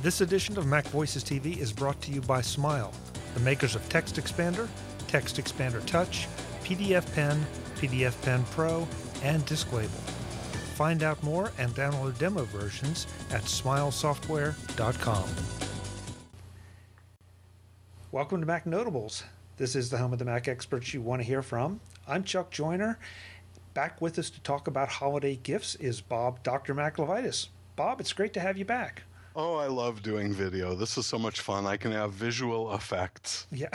This edition of MacVoices TV is brought to you by Smile, the makers of Text Expander Touch, PDF Pen, PDF Pen Pro, and Disc Label. Find out more and download demo versions at smilesoftware.com. Welcome to MacNotables. This is the home of the Mac experts you want to hear from. I'm Chuck Joyner. Back with us to talk about holiday gifts is Bob, Dr. Mac LeVitus. Bob, it's great to have you back. Oh, I love doing video. This is so much fun. I can have visual effects. Yeah.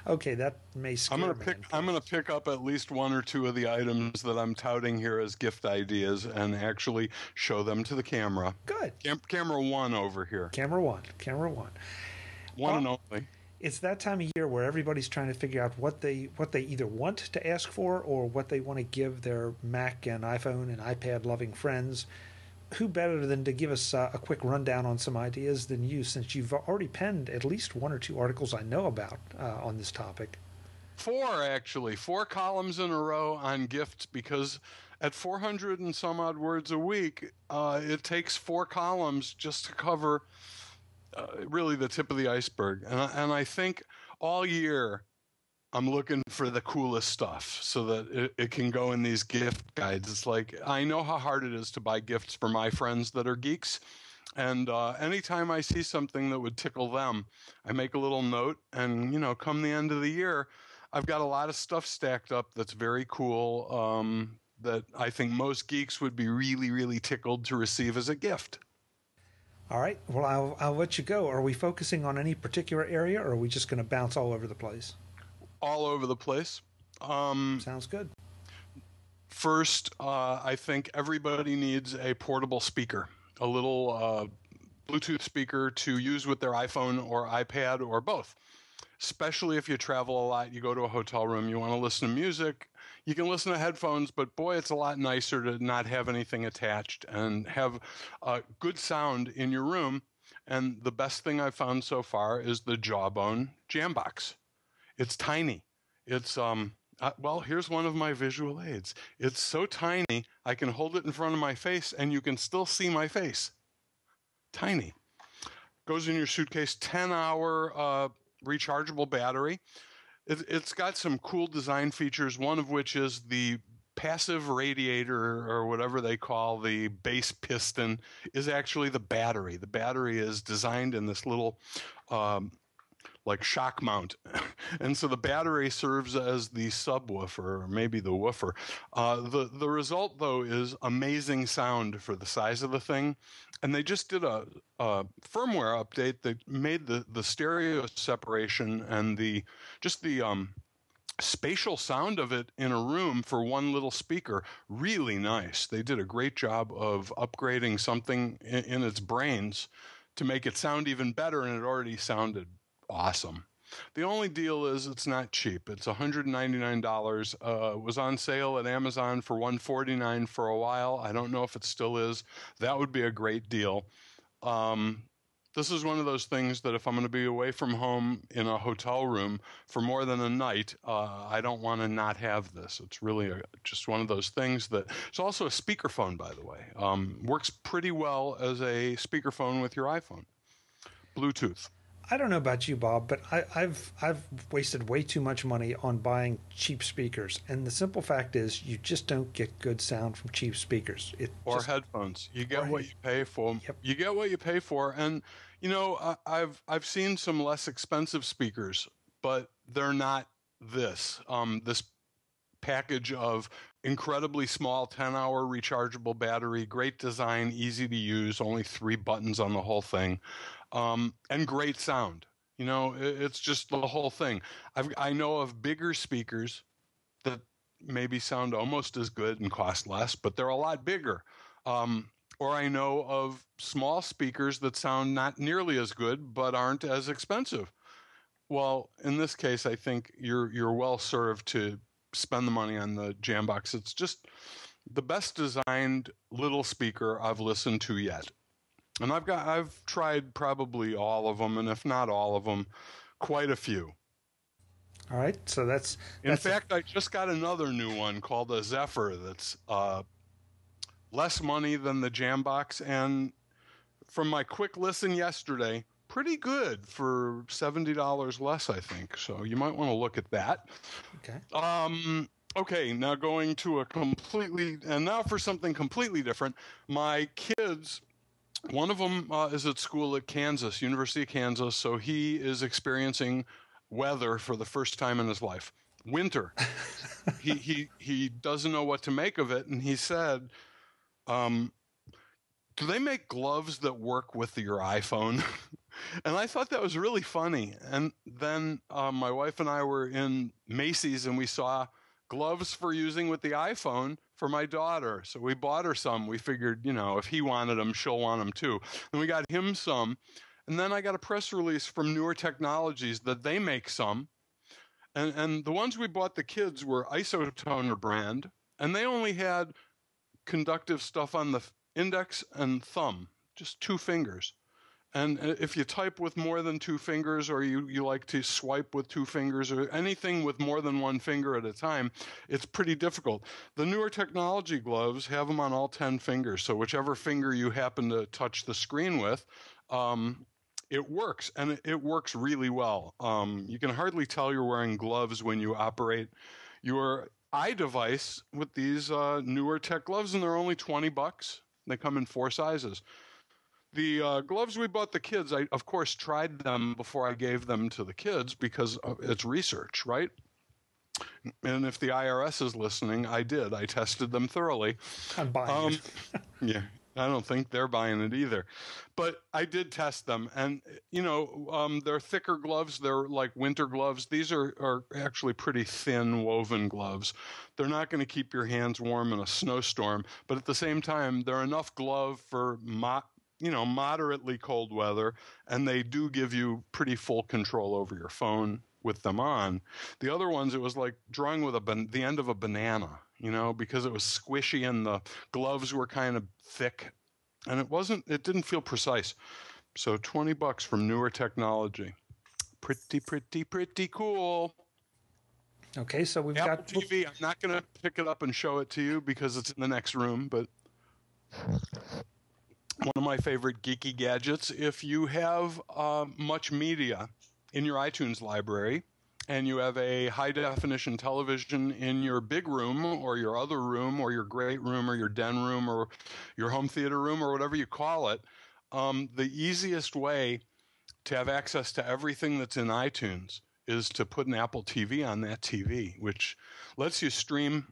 Okay, that may scare me. I'm gonna pick up at least one or two of the items that I'm touting here as gift ideas and actually show them to the camera. Good. Camera one over here. Camera one. One and only. It's that time of year where everybody's trying to figure out what they either want to ask for or what they want to give their Mac and iPhone and iPad loving friends. Who better than to give us a quick rundown on some ideas than you, since you've already penned at least one or two articles I know about on this topic. Four columns in a row on gifts, because at 400 and some odd words a week, it takes 4 columns just to cover really the tip of the iceberg. And I think all year I'm looking for the coolest stuff so that it can go in these gift guides. It's like, I know how hard it is to buy gifts for my friends that are geeks. And anytime I see something that would tickle them, I make a little note. And, you know, come the end of the year, I've got a lot of stuff stacked up that's very cool that I think most geeks would be really, really tickled to receive as a gift. All right. Well, I'll let you go. Are we focusing on any particular area, or are we just going to bounce all over the place? All over the place. Sounds good. First, I think everybody needs a portable speaker, a little Bluetooth speaker to use with their iPhone or iPad or both. Especially if you travel a lot, you go to a hotel room, you want to listen to music. You can listen to headphones, but boy, it's a lot nicer to not have anything attached and have good sound in your room. And the best thing I've found so far is the Jawbone Jambox. It's tiny. It's, well, here's one of my visual aids. It's so tiny, I can hold it in front of my face and you can still see my face. Tiny. Goes in your suitcase, 10-hour rechargeable battery. It's got some cool design features, one of which is the passive radiator, or whatever they call the base piston, is actually the battery. The battery is designed in this little like shock mount. And so the battery serves as the subwoofer, or maybe the woofer. The result, though, is amazing sound for the size of the thing. And they just did a firmware update that made the stereo separation and the spatial sound of it in a room for one little speaker really nice. They did a great job of upgrading something in its brains to make it sound even better, and it already sounded awesome. The only deal is it's not cheap. It's $199. It was on sale at Amazon for $149 for a while. I don't know if it still is. That would be a great deal. This is one of those things that if I'm going to be away from home in a hotel room for more than a night, I don't want to not have this. It's really just one of those things that it's also a speakerphone, by the way. Works pretty well as a speakerphone with your iPhone. Bluetooth. I don't know about you, Bob, but I've wasted way too much money on buying cheap speakers, and the simple fact is you just don't get good sound from cheap speakers. Headphones. You get what you pay for. Yep. You get what you pay for, and you know I've seen some less expensive speakers, but they're not this. This package of incredibly small 10-hour rechargeable battery, great design, easy to use, only 3 buttons on the whole thing. And great sound. You know, it's just the whole thing. I know of bigger speakers that maybe sound almost as good and cost less, but they're a lot bigger. Or I know of small speakers that sound not nearly as good, but aren't as expensive. Well, in this case, I think you're well served to spend the money on the Jambox. It's just the best designed little speaker I've listened to yet. And I've tried probably all of them, and if not all of them, quite a few. All right, so In fact, I just got another new one called a Zephyr that's less money than the Jambox, and from my quick listen yesterday, pretty good for $70 less, I think. So you might want to look at that. okay. Okay, now going to now for something completely different. My kids, one of them is at school at Kansas, University of Kansas, so he is experiencing weather for the first time in his life. Winter. He doesn't know what to make of it, and he said, do they make gloves that work with your iPhone? And I thought that was really funny. And then my wife and I were in Macy's and we saw gloves for using with the iPhone for my daughter. So we bought her some. We figured, if he wanted them, she'll want them too. And we got him some. And then I got a press release from Newer Technologies that they make some. And the ones we bought the kids were Isotoner brand. And they only had conductive stuff on the index and thumb, just 2 fingers. And if you type with more than 2 fingers, or you like to swipe with 2 fingers, or anything with more than 1 finger at a time, it's pretty difficult. The Newer Technology gloves have them on all 10 fingers, so whichever finger you happen to touch the screen with, it works, and it works really well. You can hardly tell you're wearing gloves when you operate your iDevice with these Newer Tech gloves, and they're only $20. They come in 4 sizes. The gloves we bought the kids, I, of course, tried them before I gave them to the kids because it's research, right? And if the IRS is listening, I did. I tested them thoroughly. I'm buying it. Yeah, I don't think they're buying it either. But I did test them. And, they're thicker gloves. They're like winter gloves. These are actually pretty thin woven gloves. They're not going to keep your hands warm in a snowstorm. But at the same time, they're enough glove for moderately cold weather, and they do give you pretty full control over your phone with them on. The other ones, it was like drawing with the end of a banana, because it was squishy and the gloves were kind of thick, and it didn't feel precise. So $20 from Newer Technology. Pretty cool. Okay, so we've Apple got TV. I'm not going to pick it up and show it to you because it's in the next room, but one of my favorite geeky gadgets. If you have much media in your iTunes library and you have a high-definition television in your big room or your other room or your great room or your den room or your home theater room or whatever you call it, the easiest way to have access to everything that's in iTunes is to put an Apple TV on that TV, which lets you stream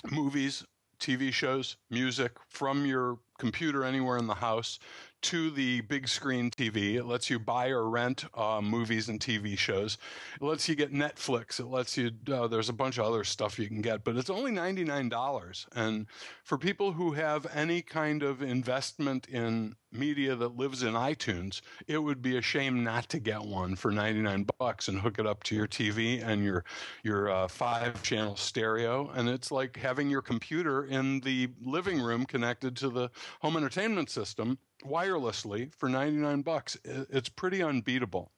movies, TV shows, music from your computer anywhere in the house to the big screen TV. It lets you buy or rent movies and TV shows. It lets you get Netflix. It lets you, there's a bunch of other stuff you can get, but it's only $99. And for people who have any kind of investment in media that lives in iTunes, it would be a shame not to get one for $99 and hook it up to your TV and your 5-channel stereo. And it's like having your computer in the living room connected to the home entertainment system wirelessly for $99. It's pretty unbeatable.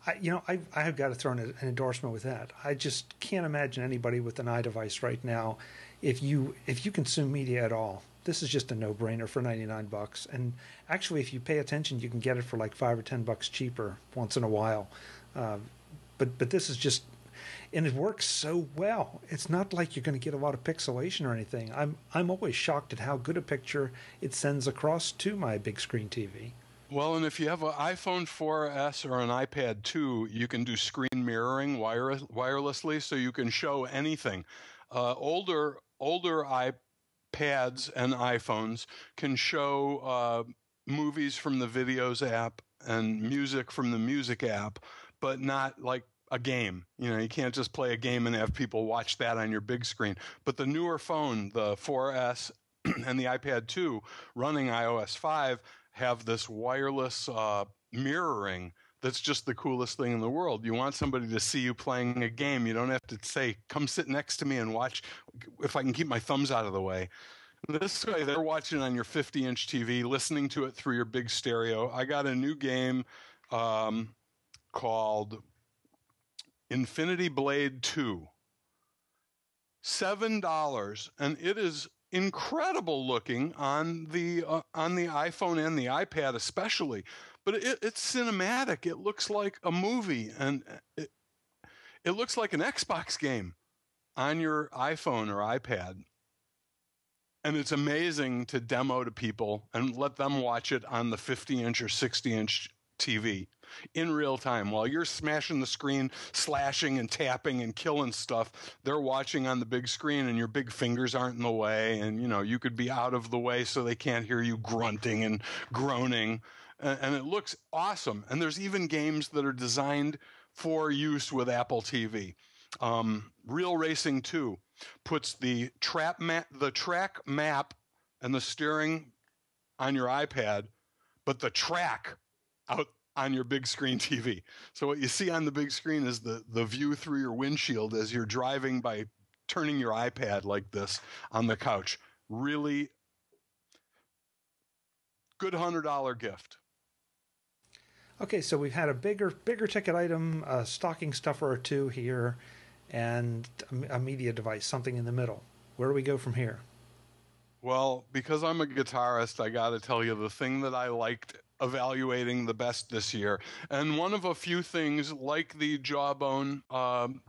I have got to throw in an endorsement with that. I just can't imagine anybody with an iDevice right now, if you consume media at all, this is just a no-brainer for $99. And actually, if you pay attention, you can get it for like $5 or $10 cheaper once in a while. But this is just, and it works so well. It's not like you're going to get a lot of pixelation or anything. I'm always shocked at how good a picture it sends across to my big screen TV. Well, and if you have an iPhone 4S or an iPad 2, you can do screen mirroring wirelessly, so you can show anything. Older iPads and iPhones can show movies from the Videos app and music from the Music app, but not like a game. You can't just play a game and have people watch that on your big screen. But the newer phone, the 4S and the iPad 2 running iOS 5 have this wireless mirroring that's just the coolest thing in the world. You want somebody to see you playing a game. You don't have to say, come sit next to me and watch if I can keep my thumbs out of the way. This way, they're watching on your 50-inch TV, listening to it through your big stereo. I got a new game called Infinity Blade 2. $7, and it is incredible looking on the iPhone and the iPad especially. But it's cinematic. It looks like a movie, and it looks like an Xbox game on your iPhone or iPad. And it's amazing to demo to people and let them watch it on the 50-inch or 60-inch TV in real time. While you're smashing the screen, slashing and tapping and killing stuff, they're watching on the big screen, and your big fingers aren't in the way, and you could be out of the way so they can't hear you grunting and groaning. And it looks awesome. And there's even games that are designed for use with Apple TV. Real Racing 2 puts the track map and the steering on your iPad, but the track out on your big screen TV. So what you see on the big screen is the view through your windshield as you're driving by turning your iPad like this on the couch. Really good $100 gift. Okay, so we've had a bigger ticket item, a stocking stuffer or two here, and a media device, something in the middle. Where do we go from here? Well, because I'm a guitarist, I got to tell you the thing that I liked evaluating the best this year, and one of a few things like the Jawbone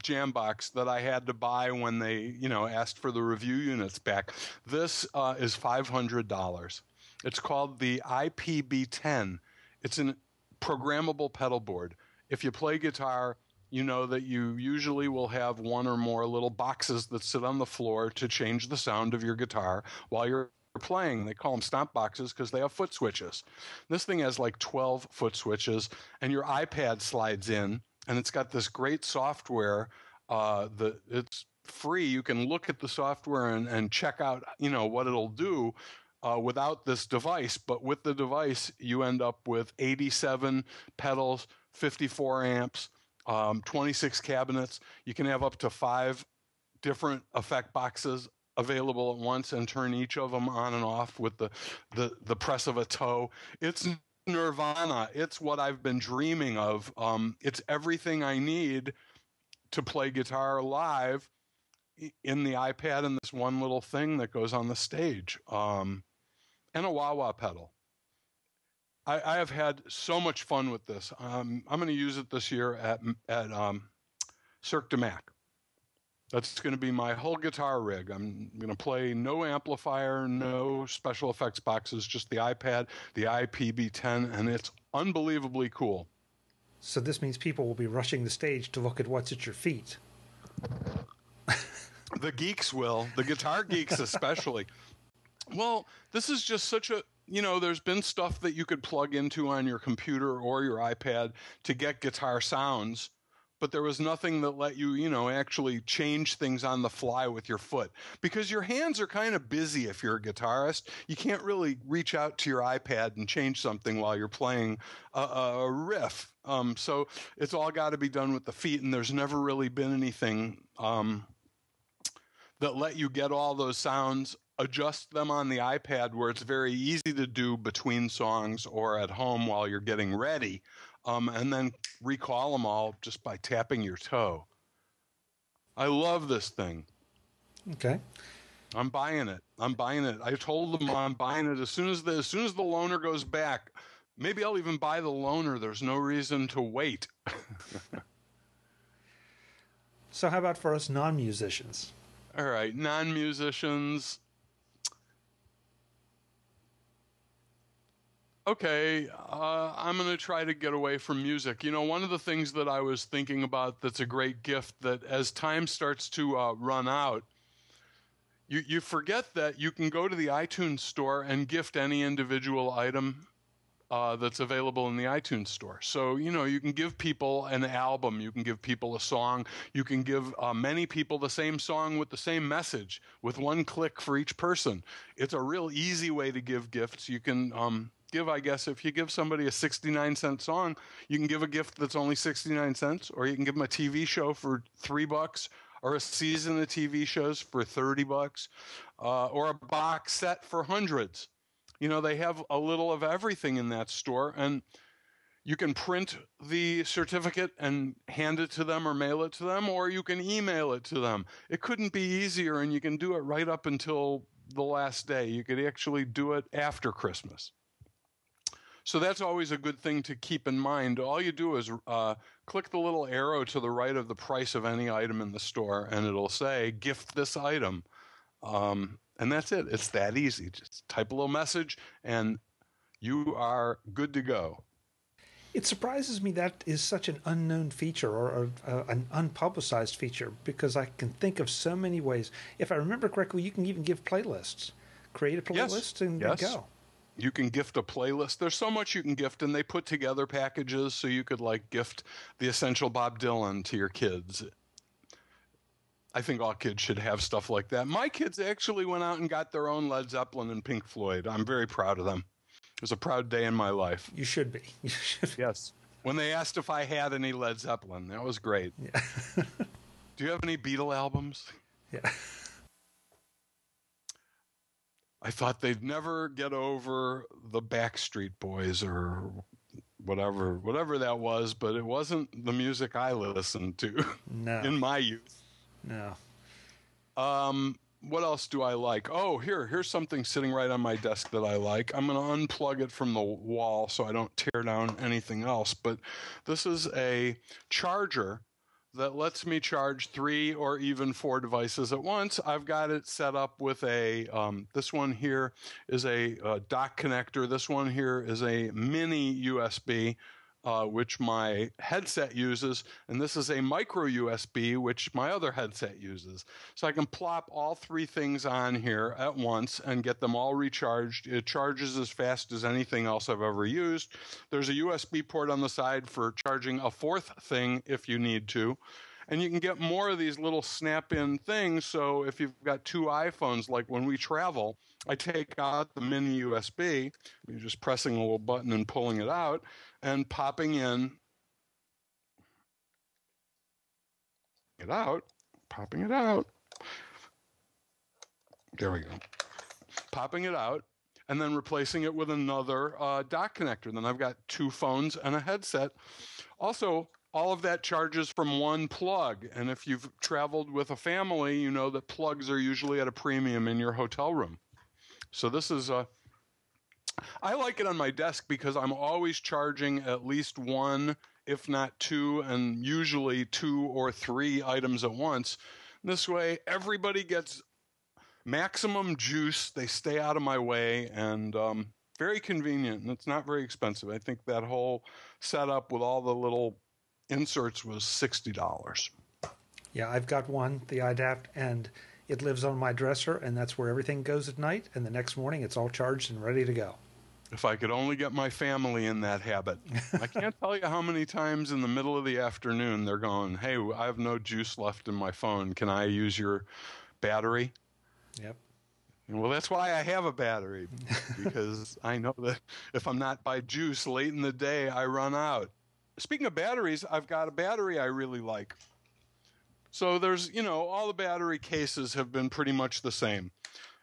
jam box that I had to buy when they asked for the review units back. This is $500. It's called the IPB10. It's an programmable pedal board. If you play guitar, you know that you usually will have one or more little boxes that sit on the floor to change the sound of your guitar while you're playing. They call them stomp boxes because they have foot switches. This thing has like 12 foot switches, and your iPad slides in, and it's got this great software. It's free. You can look at the software and check out what it'll do without this device. But with the device, you end up with 87 pedals, 54 amps, 26 cabinets. You can have up to 5 different effect boxes available at once and turn each of them on and off with the press of a toe. It's nirvana. It's what I've been dreaming of. It's everything I need to play guitar live in the iPad and this one little thing that goes on the stage, and a wah-wah pedal. I have had so much fun with this. I'm going to use it this year at Cirque du Mac. That's going to be my whole guitar rig. I'm going to play no amplifier, no special effects boxes, just the iPad, the IPB10, and it's unbelievably cool. So this means people will be rushing the stage to look at what's at your feet. The geeks will, the guitar geeks especially. Well, this is just such a, there's been stuff that you could plug into on your computer or your iPad to get guitar sounds, but there was nothing that let you, actually change things on the fly with your foot, because your hands are kind of busy if you're a guitarist. You can't really reach out to your iPad and change something while you're playing a riff. So it's all got to be done with the feet, and there's never really been anything that let you get all those sounds, adjust them on the iPad where it's very easy to do between songs or at home while you're getting ready, and then recall them all just by tapping your toe. I love this thing. Okay. I'm buying it. I told them I'm buying it as soon as the loaner goes back. Maybe I'll even buy the loaner. There's no reason to wait. So how about for us non-musicians? All right, non-musicians. Okay, I'm going to try to get away from music. One of the things that I was thinking about that's a great gift, that as time starts to run out, you forget that you can go to the iTunes store and gift any individual item that's available in the iTunes store. So, you can give people an album, you can give people a song, you can give many people the same song with the same message with one click for each person. It's a real easy way to give gifts. You can I guess, if you give somebody a 69-cent song, you can give a gift that's only 69 cents, or you can give them a TV show for $3, or a season of TV shows for $30, or a box set for hundreds. They have a little of everything in that store. And You can print the certificate and hand it to them or mail it to them, or you can email it to them. It couldn't be easier, and you can do it right up until the last day. You could actually do it after Christmas. So that's always a good thing to keep in mind. All you do is click the little arrow to the right of the price of any item in the store, and it'll say, gift this item. And that's it. It's that easy. Just type a little message, and you are good to go. It surprises me that is such an unknown feature or an unpublicized feature, because I can think of so many ways. If I remember correctly, you can even give playlists. Create a playlist and go. You can gift a playlist. There's so much you can gift, and they put together packages so you could like gift the Essential Bob Dylan to your kids. I think all kids should have stuff like that. My kids actually went out and got their own Led Zeppelin and Pink Floyd. I'm very proud of them. It was a proud day in my life. You should be. You should. Yes. When they asked if I had any Led Zeppelin, that was great. Yeah. Do you have any Beatle albums? Yeah. I thought they'd never get over the Backstreet Boys or whatever that was, but it wasn't the music I listened to in my youth. No. What else do I like? Oh, here's something sitting right on my desk that I like. I'm going to unplug it from the wall so I don't tear down anything else. But this is a charger that lets me charge 3 or even 4 devices at once. I've got it set up with a, this one here is a dock connector. This one here is a mini USB, which my headset uses, and this is a micro USB, which my other headset uses. So I can plop all 3 things on here at once and get them all recharged. It charges as fast as anything else I've ever used. There's a USB port on the side for charging a 4th thing if you need to. And you can get more of these little snap-in things. So if you've got 2 iPhones, like when we travel, I take out the mini USB. You're just pressing a little button and pulling it out and popping in it out, popping it out. There we go. Popping it out and then replacing it with another dock connector. Then I've got 2 phones and a headset. Also, all of that charges from one plug. And if you've traveled with a family, you know that plugs are usually at a premium in your hotel room. So this is I like it on my desk because I'm always charging at least 1, if not 2, and usually 2 or 3 items at once. This way, everybody gets maximum juice. They stay out of my way, and very convenient, and it's not very expensive. I think that whole setup with all the little inserts was $60. Yeah, I've got one, the iDapt, and it lives on my dresser, and that's where everything goes at night, and the next morning it's all charged and ready to go. If I could only get my family in that habit. I can't tell you how many times in the middle of the afternoon they're going, hey, I have no juice left in my phone. Can I use your battery? Yep. Well, that's why I have a battery, because I know that if I'm not by juice late in the day, I run out. Speaking of batteries, I've got a battery I really like. So there's, all the battery cases have been pretty much the same.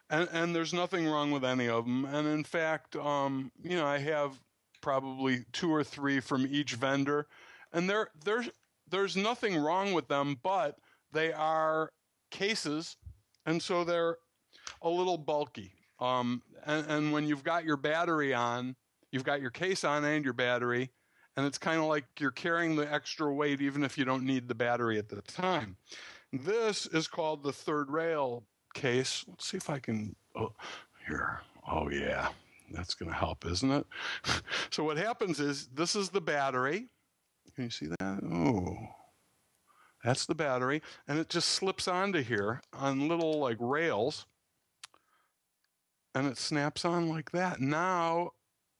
And there's nothing wrong with any of them. And in fact, I have probably 2 or 3 from each vendor. And there's nothing wrong with them, but they are cases, and so they're a little bulky. And when you've got your battery on, you've got your case on and your battery, and it's kind of like you're carrying the extra weight even if you don't need the battery at the time. This is called the third rail case. Let's see if I can, here. Oh yeah, that's going to help, isn't it? So what happens is, this is the battery. Can you see that? Oh, that's the battery. And it just slips onto here on little like rails. And it snaps on like that. Now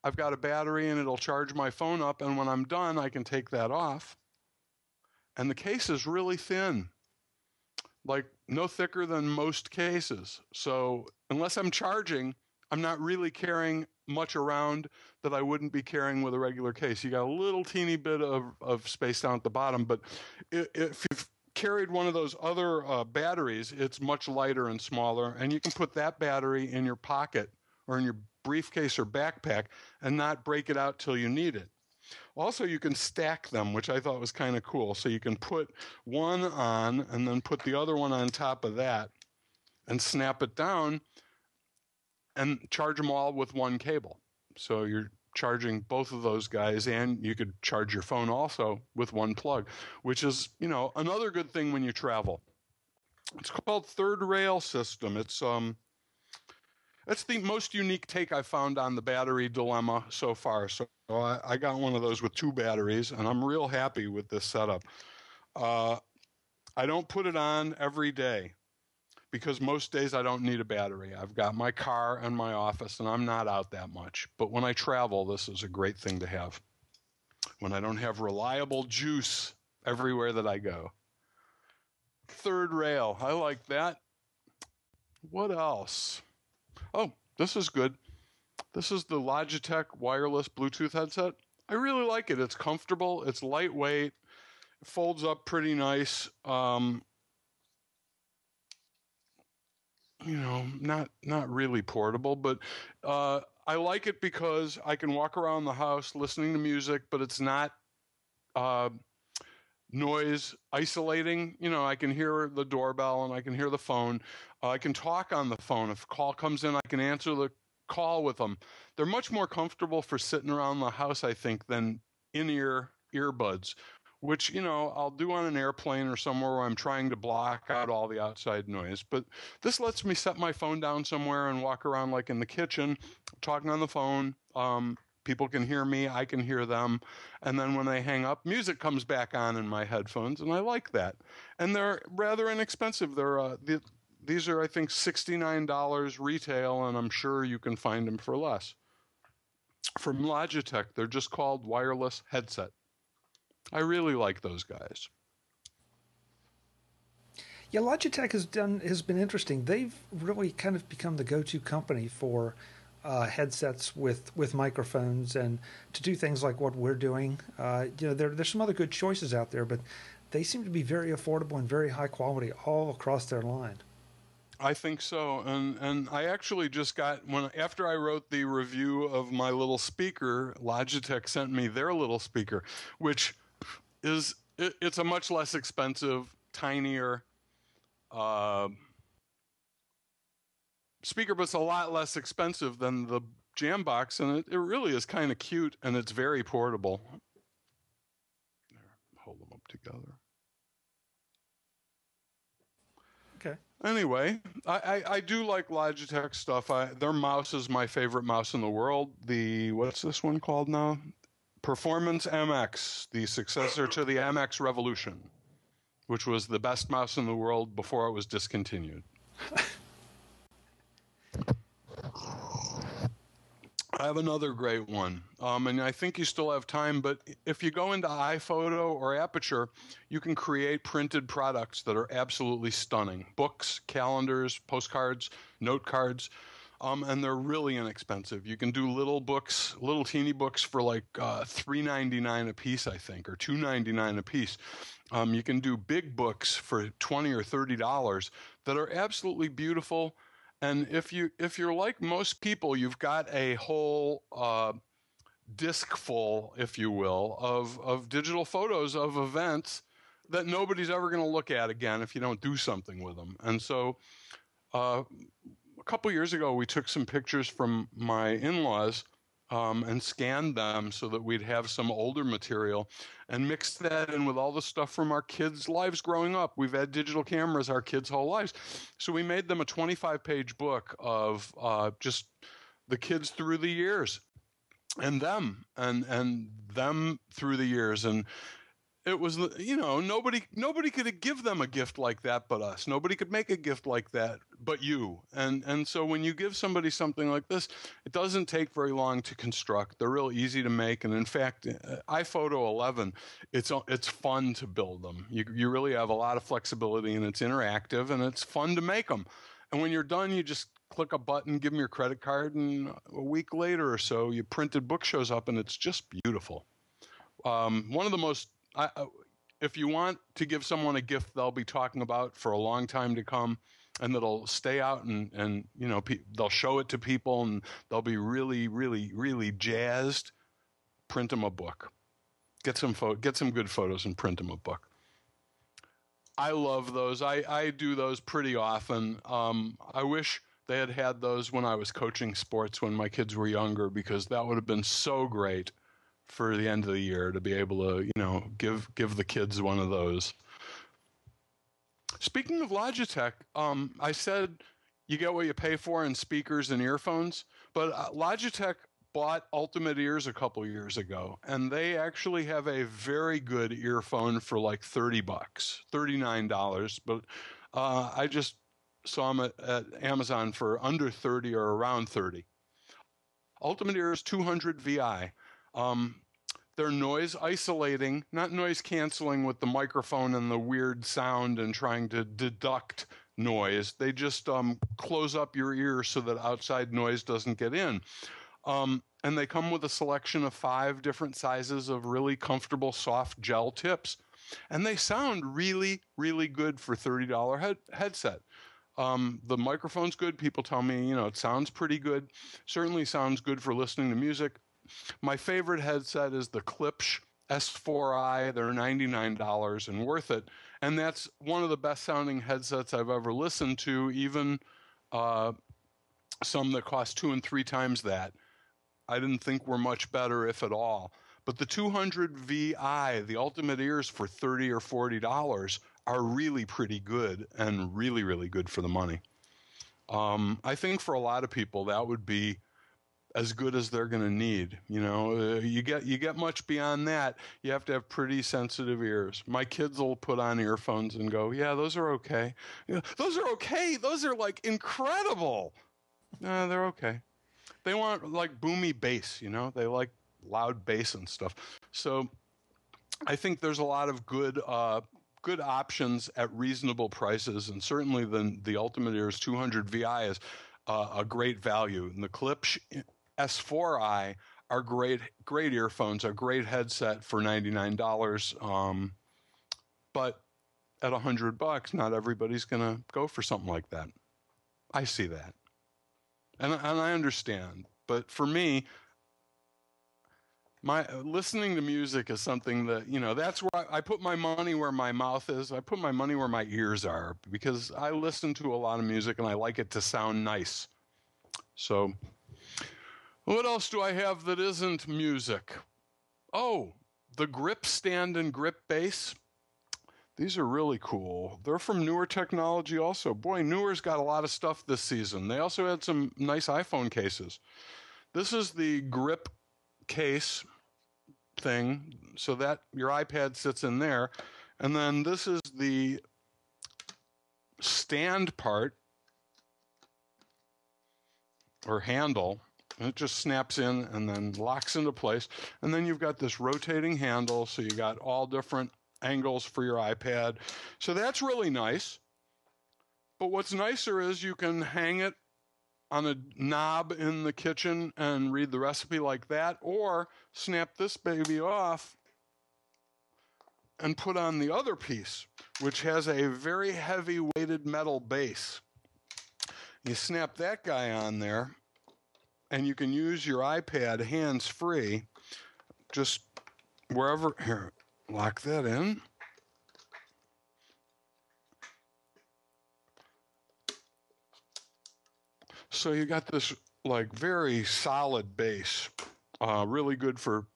I've got a battery and it'll charge my phone up. And when I'm done, I can take that off. And the case is really thin, like no thicker than most cases. So unless I'm charging, I'm not really carrying much around that I wouldn't be carrying with a regular case. You got a little teeny bit of space down at the bottom, but if you've carried one of those other batteries, it's much lighter and smaller, and you can put that battery in your pocket or in your briefcase or backpack and not break it out till you need it. Also, you can stack them, which I thought was kind of cool. So you can put one on and then put the other one on top of that and snap it down and charge them all with one cable. So you're charging both of those guys, and you could charge your phone also with one plug, which is, another good thing when you travel. It's called Third Rail System. It's the most unique take I found on the battery dilemma so far. So I got one of those with 2 batteries, and I'm real happy with this setup. I don't put it on every day because most days I don't need a battery. I've got my car and my office, and I'm not out that much. But when I travel, this is a great thing to have. When I don't have reliable juice everywhere that I go. Third rail, I like that. What else? Oh, this is good. This is the Logitech wireless Bluetooth headset. I really like it. It's comfortable. It's lightweight. It folds up pretty nice. Not really portable, but I like it because I can walk around the house listening to music, but it's not noise isolating. I can hear the doorbell and I can hear the phone. I can talk on the phone. If a call comes in, I can answer the call with them. They're much more comfortable for sitting around the house, I think, than in-ear earbuds, which, I'll do on an airplane or somewhere where I'm trying to block out all the outside noise. But this lets me set my phone down somewhere and walk around like in the kitchen, talking on the phone. People can hear me, I can hear them. And then when they hang up, music comes back on in my headphones, and I like that. And they're rather inexpensive. These are, I think, $69 retail, and I'm sure you can find them for less. From Logitech, they're just called wireless headset. I really like those guys. Yeah, Logitech has been interesting. They've really kind of become the go-to company for headsets with microphones, and to do things like what we're doing. There's some other good choices out there, but they seem to be very affordable and very high quality all across their line. I think so, and I actually just got after I wrote the review of my little speaker, Logitech sent me their little speaker, which it's a much less expensive, tinier speaker, but it's a lot less expensive than the Jambox, and it really is kind of cute, and it's very portable. There, hold them up together. Okay. Anyway, I do like Logitech stuff. Their mouse is my favorite mouse in the world. What's this one called now? Performance MX, the successor to the MX Revolution, which was the best mouse in the world before it was discontinued. I have another great one, and I think you still have time, but if you go into iPhoto or Aperture, you can create printed products that are absolutely stunning. Books, calendars, postcards, note cards, and they're really inexpensive. You can do little teeny books for like $3.99 a piece, I think, or $2.99 a piece. You can do big books for $20 or $30 that are absolutely beautiful. And if you're like most people, you've got a whole disc full, if you will, of digital photos of events that nobody's ever going to look at again if you don't do something with them. And so a couple years ago, we took some pictures from my in-laws and scanned them so that we'd have some older material and mixed that in with all the stuff from our kids' lives growing up. We've had digital cameras our kids' whole lives. So we made them a 25-page book of just the kids through the years and them through the years. And it was, nobody could give them a gift like that but us. Nobody could make a gift like that but you. And so when you give somebody something like this, it doesn't take very long to construct. They're real easy to make. And in fact, iPhoto 11, it's fun to build them. You really have a lot of flexibility, and it's interactive, and it's fun to make them. And when you're done, you just click a button, give them your credit card, and a week later or so, your printed book shows up, and it's just beautiful. One of the most if you want to give someone a gift they'll be talking about for a long time to come, and that'll stay out, and they'll show it to people, and they'll be really, really, really jazzed, print them a book. Get some good photos and print them a book. I love those. I do those pretty often. I wish they had those when I was coaching sports when my kids were younger, because that would have been so great for the end of the year to be able to, give the kids one of those. Speaking of Logitech, I said you get what you pay for in speakers and earphones, but Logitech bought Ultimate Ears a couple years ago, and they actually have a very good earphone for like $30, $39. But I just saw them at Amazon for under 30 or around 30. Ultimate Ears 200 VI. They're noise isolating, not noise canceling with the microphone and the weird sound and trying to deduct noise. They just close up your ears so that outside noise doesn't get in. And they come with a selection of 5 different sizes of really comfortable soft gel tips. And they sound really, really good for $30 headset. The microphone's good. People tell me, it sounds pretty good. Certainly sounds good for listening to music. My favorite headset is the Klipsch S4i. They're $99 and worth it. And that's one of the best sounding headsets I've ever listened to, even some that cost 2 and 3 times that. I didn't think were much better, if at all. But the 200 VI, the Ultimate Ears for $30 or $40, are really pretty good and really, really good for the money. I think for a lot of people that would be as good as they're going to need. You get much beyond that, you have to have pretty sensitive ears. My kids will put on earphones and go, yeah, those are okay. Those are okay. Those are like incredible. They're okay. They want like boomy bass, they like loud bass and stuff. So I think there's a lot of good options at reasonable prices, and certainly the Ultimate Ears 200 VI is a great value. And the Klipsch S4i are great earphones, a great headset for $99. But at $100, not everybody's going to go for something like that. I see that. And I understand. But for me, my listening to music is something that, that's where I put my money where my mouth is. I put my money where my ears are, because I listen to a lot of music and I like it to sound nice. So what else do I have that isn't music? Oh, the grip stand and grip base. These are really cool. They're from Newer Technology also. Boy, Newer's got a lot of stuff this season. They also had some nice iPhone cases. This is the grip case thing, so that your iPad sits in there. And then this is the stand part, or handle. And it just snaps in and then locks into place. And then you've got this rotating handle, so you got all different angles for your iPad. So that's really nice. But what's nicer is you can hang it on a knob in the kitchen and read the recipe like that, or snap this baby off and put on the other piece, which has a very heavy weighted metal base. You snap that guy on there, and you can use your iPad hands-free, just wherever. Here, lock that in. So you got this like very solid base, really good for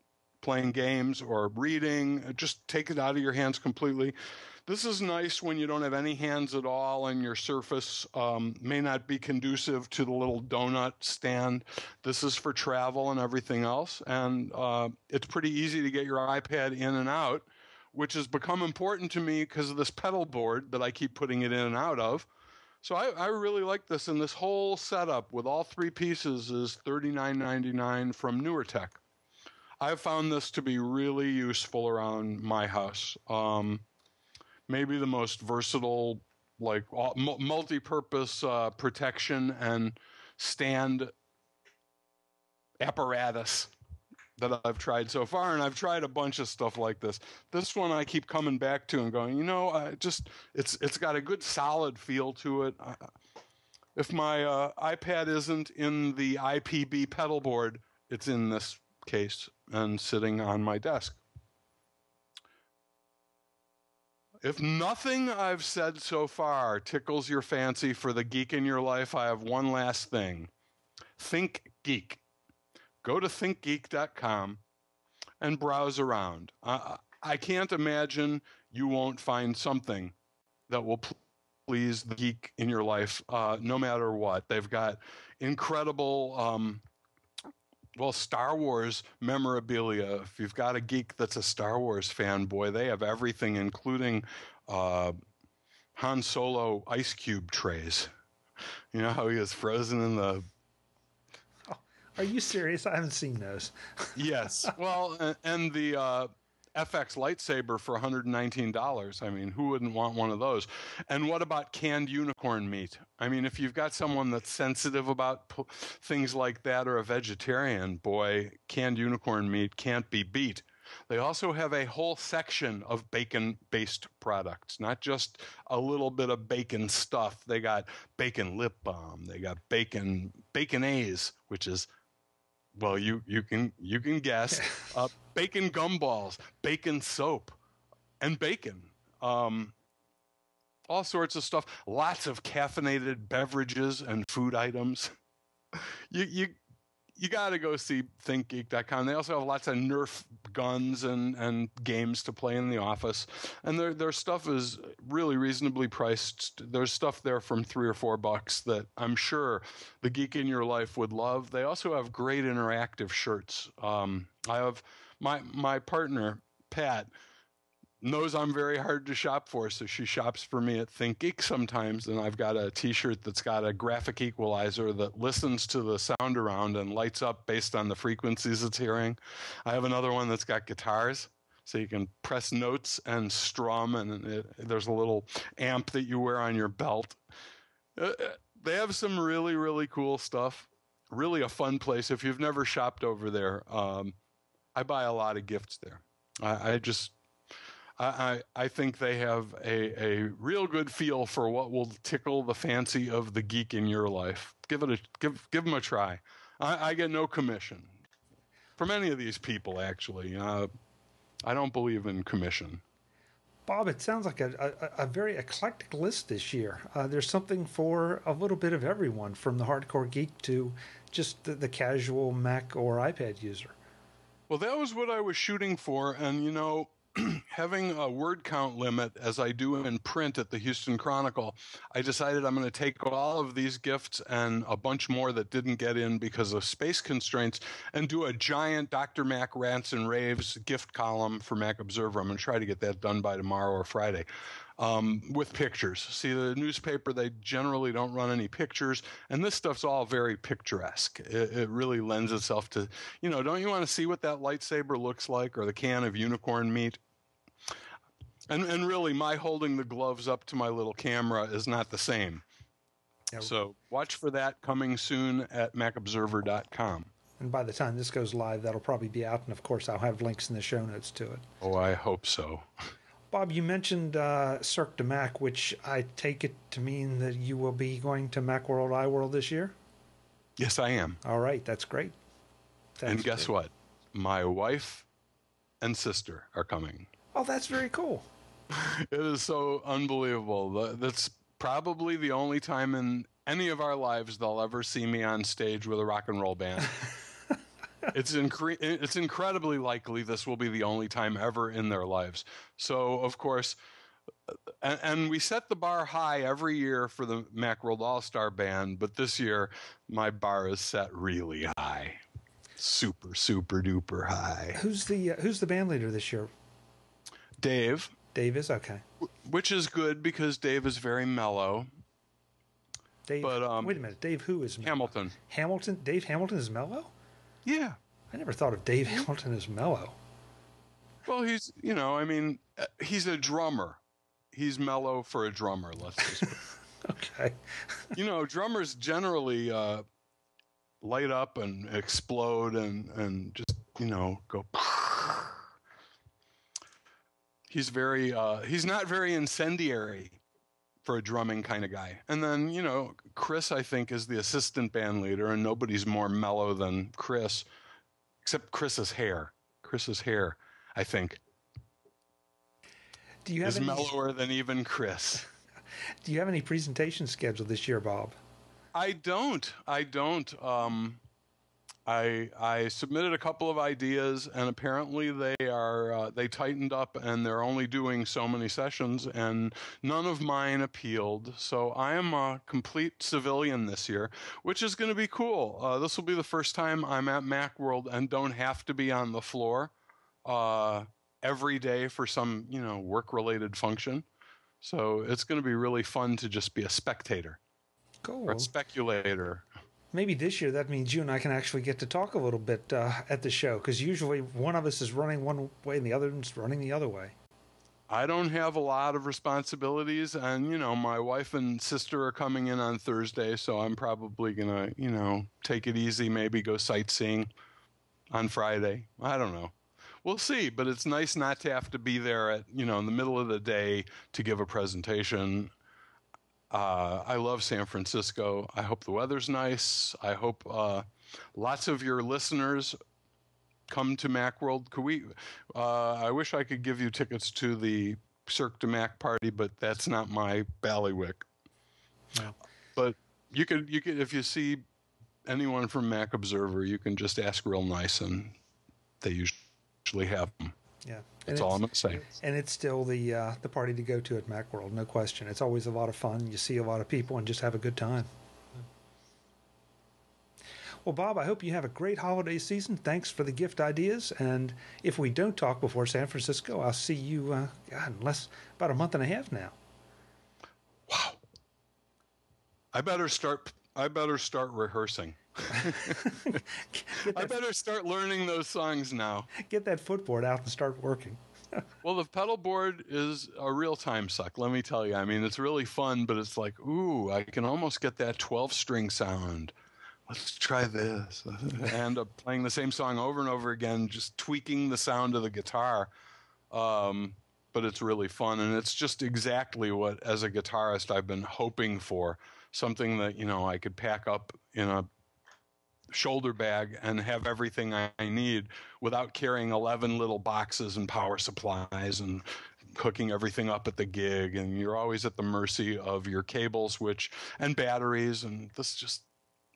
playing games or reading. Just take it out of your hands completely. This is nice when you don't have any hands at all and your surface may not be conducive to the little donut stand. This is for travel and everything else. And it's pretty easy to get your iPad in and out, which has become important to me because of this pedal board that I keep putting it in and out of. So I really like this, and this whole setup with all 3 pieces is $39.99 from Newer Tech. I've found this to be really useful around my house. Maybe the most versatile, like multi-purpose protection and stand apparatus that I've tried so far, and I've tried a bunch of stuff like this. This one I keep coming back to and going, it's got a good solid feel to it. If my iPad isn't in the IPB pedal board, it's in this case and sitting on my desk. If nothing I've said so far tickles your fancy for the geek in your life, I have one last thing. Think Geek. Go to thinkgeek.com and browse around. I can't imagine you won't find something that will please the geek in your life, no matter what. They've got incredible, Star Wars memorabilia. If you've got a geek that's a Star Wars fanboy, they have everything, including Han Solo ice cube trays. You know how he is frozen in the... Oh, are you serious? I haven't seen those. Yes. Well, and the FX lightsaber for $119. I mean, who wouldn't want one of those? And what about canned unicorn meat? I mean, if you've got someone that's sensitive about things like that or a vegetarian, boy, canned unicorn meat can't be beat. They also have a whole section of bacon-based products, not just a little bit of bacon stuff. They got bacon lip balm. They got Baconaise, which is, well, you can guess, bacon gumballs, bacon soap, and bacon. All sorts of stuff. Lots of caffeinated beverages and food items. You got to go see thinkgeek.com. They also have lots of Nerf guns and games to play in the office. And their stuff is really reasonably priced. There's stuff there from $3 or $4 that I'm sure the geek in your life would love. They also have great interactive shirts. I have my partner, Pat, knows I'm very hard to shop for, so she shops for me at ThinkGeek sometimes, and I've got a T-shirt that's got a graphic equalizer that listens to the sound around and lights up based on the frequencies it's hearing. I have another one that's got guitars, so you can press notes and strum, and there's a little amp that you wear on your belt. They have some really, really cool stuff. Really a fun place. If you've never shopped over there, I buy a lot of gifts there. I think they have a real good feel for what will tickle the fancy of the geek in your life. Give them a try. I get no commission from any of these people, actually. I don't believe in commission. Bob, it sounds like a very eclectic list this year. There's something for a little bit of everyone, from the hardcore geek to just the casual Mac or iPad user. Well, that was what I was shooting for, and having a word count limit, as I do in print at the Houston Chronicle, I decided I'm going to take all of these gifts and a bunch more that didn't get in because of space constraints and do a giant Dr. Mac Rants and Raves gift column for Mac Observer. I'm going to try to get that done by tomorrow or Friday. With pictures. See, the newspaper, they generally don't run any pictures, and this stuff's all very picturesque. It really lends itself to, don't you want to see what that lightsaber looks like, or the can of unicorn meat? And really, my holding the gloves up to my little camera is not the same. Yeah. So watch for that coming soon at macobserver.com. And by the time this goes live, that'll probably be out, and of course, I'll have links in the show notes to it. Oh, I hope so. Bob, you mentioned Cirque de Mac, which I take it to mean that you will be going to Macworld, iWorld this year? Yes, I am. All right, that's great. And guess what? My wife and sister are coming. Oh, that's very cool. It is so unbelievable. That's probably the only time in any of our lives they'll ever see me on stage with a rock and roll band. It's incredibly likely this will be the only time ever in their lives. So, of course, and we set the bar high every year for the Macworld All-Star Band, but this year my bar is set really high. Super, super duper high. Who's the band leader this year? Dave. Dave is? Okay. Which is good because Dave is very mellow. Dave, but, wait a minute. Dave who is mellow? Hamilton. Hamilton? Dave Hamilton is mellow? Yeah. I never thought of Dave Hamilton as mellow. Well, he's a drummer. He's mellow for a drummer, let's just Okay. Drummers generally light up and explode and just, go. He's not very incendiary for a drumming kind of guy. And then, Chris, I think, is the assistant band leader, and nobody's more mellow than Chris, except Chris's hair. I think. Do you have is mellower than even Chris. Do you have any presentations scheduled this year, Bob? I don't. I submitted a couple of ideas, and apparently they tightened up, and they're only doing so many sessions, and none of mine appealed. So I am a complete civilian this year, which is going to be cool. This will be the first time I'm at Macworld and don't have to be on the floor every day for some work-related function. So it's going to be really fun to just be a spectator. Cool. Or a speculator. Maybe this year that means you and I can actually get to talk a little bit at the show, because usually one of us is running one way and the other one's running the other way. I don't have a lot of responsibilities, and my wife and sister are coming in on Thursday, so I'm probably gonna take it easy, maybe go sightseeing on Friday. I don't know. We'll see, but it's nice not to have to be there at in the middle of the day to give a presentation. I love San Francisco. I hope the weather's nice. I hope lots of your listeners come to Macworld. I wish I could give you tickets to the Cirque du Mac party, but that's not my ballywick. No. But you could if you see anyone from Mac Observer, you can just ask real nice, and they usually have them. Yeah. That's all I'm going to say. And it's still the party to go to at Macworld, no question. It's always a lot of fun. You see a lot of people and just have a good time. Well, Bob, I hope you have a great holiday season. Thanks for the gift ideas. And if we don't talk before San Francisco, I'll see you about a month and a half now. Wow. I better start rehearsing. I better start learning those songs now. Get that footboard out and start working. Well, the pedal board is a real time suck, let me tell you. I mean, it's really fun, but it's like, ooh, I can almost get that 12-string sound. Let's try this. I end up playing the same song over and over again, just tweaking the sound of the guitar. But it's really fun, and it's just exactly what, as a guitarist, I've been hoping for. Something that, I could pack up in a shoulder bag and have everything I need without carrying 11 little boxes and power supplies and hooking everything up at the gig. And you're always at the mercy of your cables, and batteries, and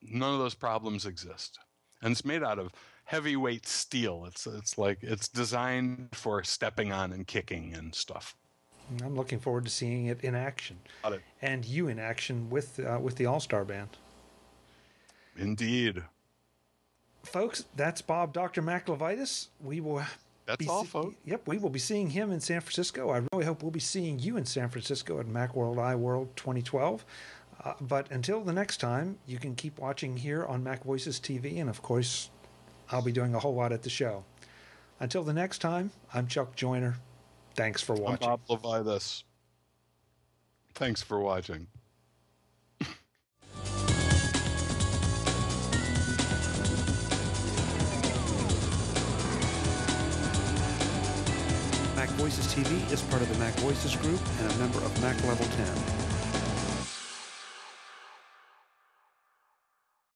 none of those problems exist. And it's made out of heavyweight steel. It's designed for stepping on and kicking and stuff. I'm looking forward to seeing it in action. Got it. And you in action with the All-Star Band. Indeed. Folks, that's Bob, Dr. Mac LeVitus. That's all, folks. Yep, we will be seeing him in San Francisco. I really hope we'll be seeing you in San Francisco at Macworld iWorld 2012. But until the next time, you can keep watching here on MacVoices TV, and of course, I'll be doing a whole lot at the show. Until the next time, I'm Chuck Joyner. Thanks for watching. I'm Bob LeVitus. Thanks for watching. MacVoices TV is part of the MacVoices group and a member of Mac Level 10.